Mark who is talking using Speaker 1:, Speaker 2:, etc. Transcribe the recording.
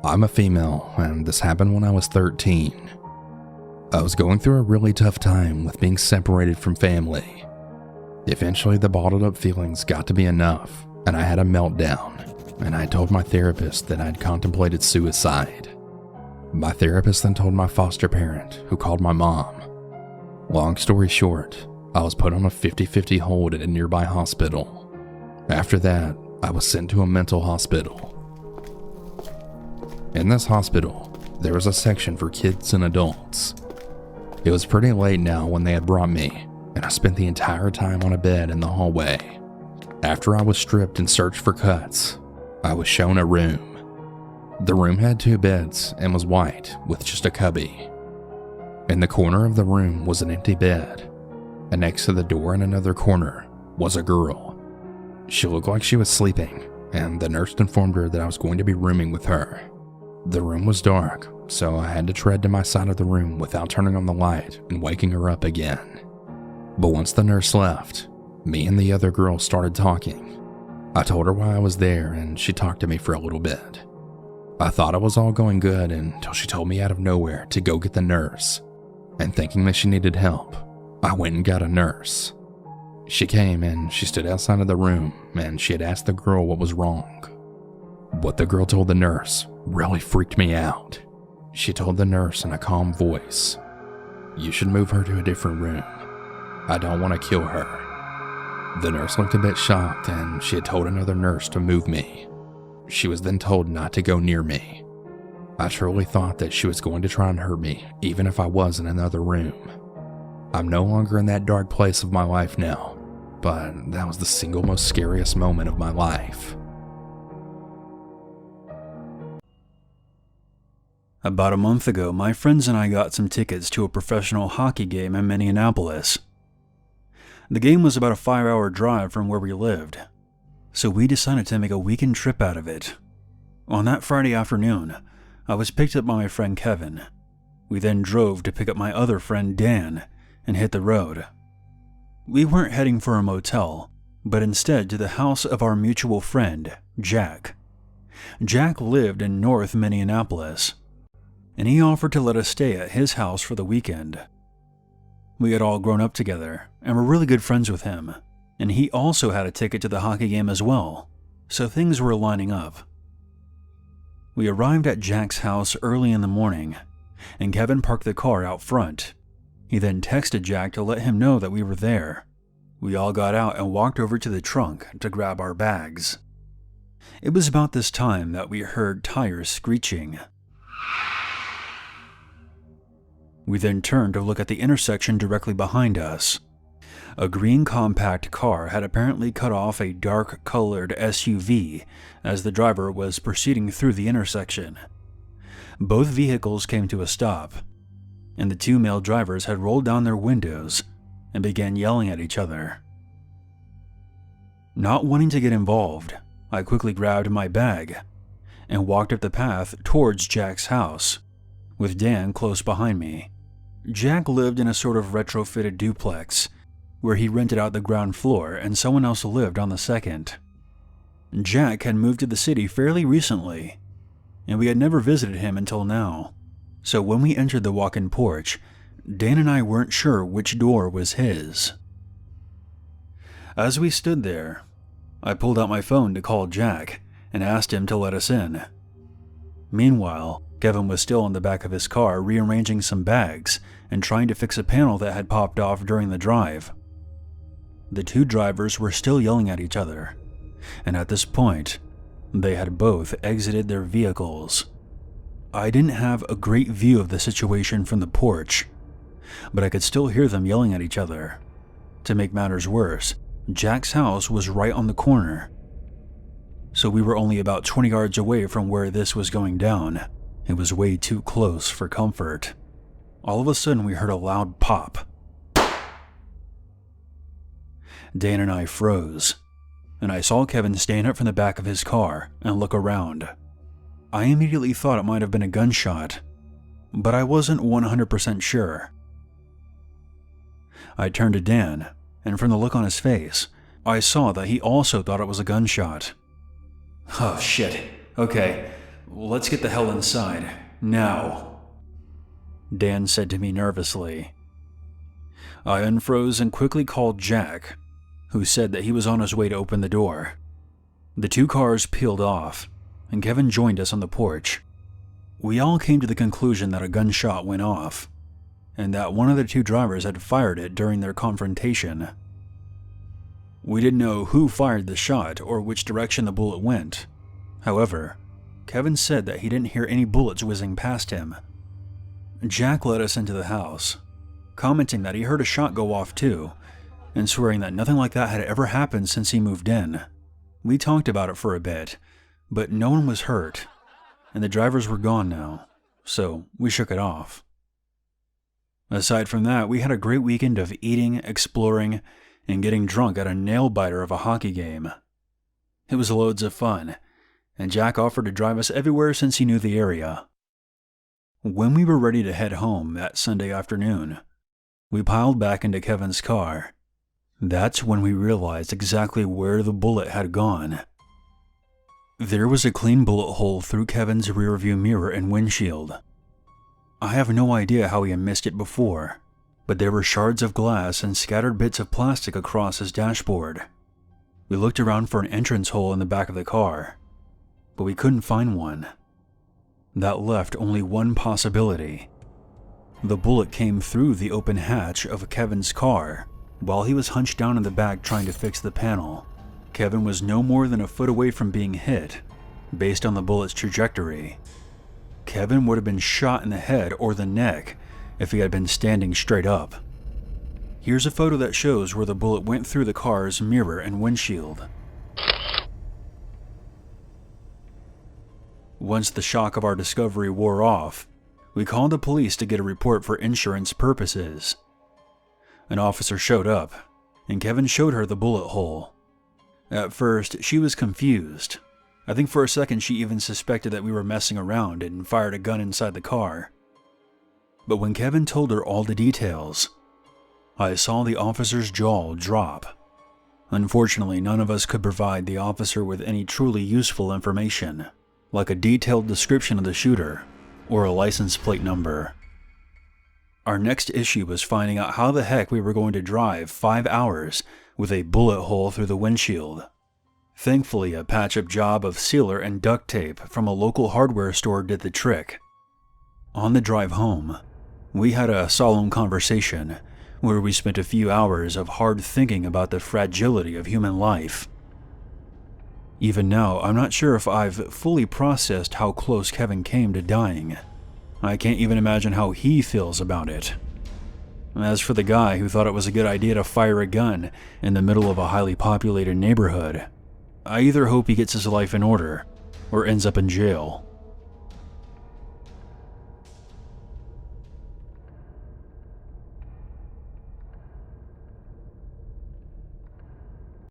Speaker 1: I'm a female, and this happened when I was 13. I was going through a really tough time with being separated from family. Eventually, the bottled up feelings got to be enough, and I had a meltdown, and I told my therapist that I'd contemplated suicide. My therapist then told my foster parent, who called my mom. Long story short, I was put on a 50-50 hold at a nearby hospital. After that, I was sent to a mental hospital. In this hospital, there was a section for kids and adults. It was pretty late now when they had brought me, and I spent the entire time on a bed in the hallway. After I was stripped and searched for cuts, I was shown a room. The room had 2 beds and was white with just a cubby. In the corner of the room was an empty bed, and next to the door in another corner was a girl. She looked like she was sleeping, and the nurse informed her that I was going to be rooming with her. The room was dark, so I had to tread to my side of the room without turning on the light and waking her up again. But once the nurse left, me and the other girl started talking. I told her why I was there, and she talked to me for a little bit. I thought it was all going good until she told me out of nowhere to go get the nurse, and thinking that she needed help, I went and got a nurse. She came and she stood outside of the room, and she had asked the girl what was wrong. What the girl told the nurse really freaked me out. She told the nurse in a calm voice, "You should move her to a different room. I don't want to kill her." The nurse looked a bit shocked, and she had told another nurse to move me. She was then told not to go near me. I truly thought that she was going to try and hurt me, even if I was in another room. I'm no longer in that dark place of my life now, but that was the single most scariest moment of my life.
Speaker 2: About a month ago, my friends and I got some tickets to a professional hockey game in Minneapolis. The game was about a 5-hour drive from where we lived, so we decided to make a weekend trip out of it. On that Friday afternoon, I was picked up by my friend Kevin. We then drove to pick up my other friend Dan and hit the road. We weren't heading for a motel, but instead to the house of our mutual friend, Jack. Jack lived in North Minneapolis, and he offered to let us stay at his house for the weekend. We had all grown up together and were really good friends with him, and he also had a ticket to the hockey game as well, so things were lining up. We arrived at Jack's house early in the morning, and Kevin parked the car out front. He then texted Jack to let him know that we were there. We all got out and walked over to the trunk to grab our bags. It was about this time that we heard tires screeching. We then turned to look at the intersection directly behind us. A green compact car had apparently cut off a dark-colored SUV as the driver was proceeding through the intersection. Both vehicles came to a stop, and the 2 male drivers had rolled down their windows and began yelling at each other. Not wanting to get involved, I quickly grabbed my bag and walked up the path towards Jack's house, with Dan close behind me. Jack lived in a sort of retrofitted duplex, where he rented out the ground floor and someone else lived on the second. Jack had moved to the city fairly recently, and we had never visited him until now. So when we entered the walk-in porch, Dan and I weren't sure which door was his. As we stood there, I pulled out my phone to call Jack and asked him to let us in. Meanwhile, Kevin was still in the back of his car rearranging some bags and trying to fix a panel that had popped off during the drive. The 2 drivers were still yelling at each other, and at this point, they had both exited their vehicles. I didn't have a great view of the situation from the porch, but I could still hear them yelling at each other. To make matters worse, Jack's house was right on the corner, so we were only about 20 yards away from where this was going down. It was way too close for comfort. All of a sudden, we heard a loud pop. Dan and I froze, and I saw Kevin stand up from the back of his car and look around. I immediately thought it might have been a gunshot, but I wasn't 100% sure. I turned to Dan, and from the look on his face, I saw that he also thought it was a gunshot. Oh shit. Okay, "Let's get the hell inside, now," Dan said to me nervously. I unfroze and quickly called Jack, who said that he was on his way to open the door. The two cars peeled off, and Kevin joined us on the porch. We all came to the conclusion that a gunshot went off, and that one of the two drivers had fired it during their confrontation. We didn't know who fired the shot or which direction the bullet went. However, Kevin said that he didn't hear any bullets whizzing past him. Jack led us into the house, commenting that he heard a shot go off too, and swearing that nothing like that had ever happened since he moved in. We talked about it for a bit, but no one was hurt, and the drivers were gone now, so we shook it off. Aside from that, we had a great weekend of eating, exploring, and getting drunk at a nail-biter of a hockey game. It was loads of fun, and Jack offered to drive us everywhere since he knew the area. When we were ready to head home that Sunday afternoon, we piled back into Kevin's car. That's when we realized exactly where the bullet had gone. There was a clean bullet hole through Kevin's rearview mirror and windshield. I have no idea how he had missed it before, but there were shards of glass and scattered bits of plastic across his dashboard. We looked around for an entrance hole in the back of the car, but we couldn't find one. That left only one possibility. The bullet came through the open hatch of Kevin's car while he was hunched down in the back trying to fix the panel. Kevin was no more than a foot away from being hit, based on the bullet's trajectory. Kevin would have been shot in the head or the neck if he had been standing straight up. Here's a photo that shows where the bullet went through the car's mirror and windshield. Once the shock of our discovery wore off, we called the police to get a report for insurance purposes. An officer showed up, and Kevin showed her the bullet hole. At first, she was confused. I think for a second she even suspected that we were messing around and fired a gun inside the car. But when Kevin told her all the details, I saw the officer's jaw drop. Unfortunately, none of us could provide the officer with any truly useful information, like a detailed description of the shooter or a license plate number. Our next issue was finding out how the heck we were going to drive 5 hours with a bullet hole through the windshield. Thankfully, a patch-up job of sealer and duct tape from a local hardware store did the trick. On the drive home, we had a solemn conversation where we spent a few hours of hard thinking about the fragility of human life. Even now, I'm not sure if I've fully processed how close Kevin came to dying. I can't even imagine how he feels about it. As for the guy who thought it was a good idea to fire a gun in the middle of a highly populated neighborhood, I either hope he gets his life in order or ends up in jail.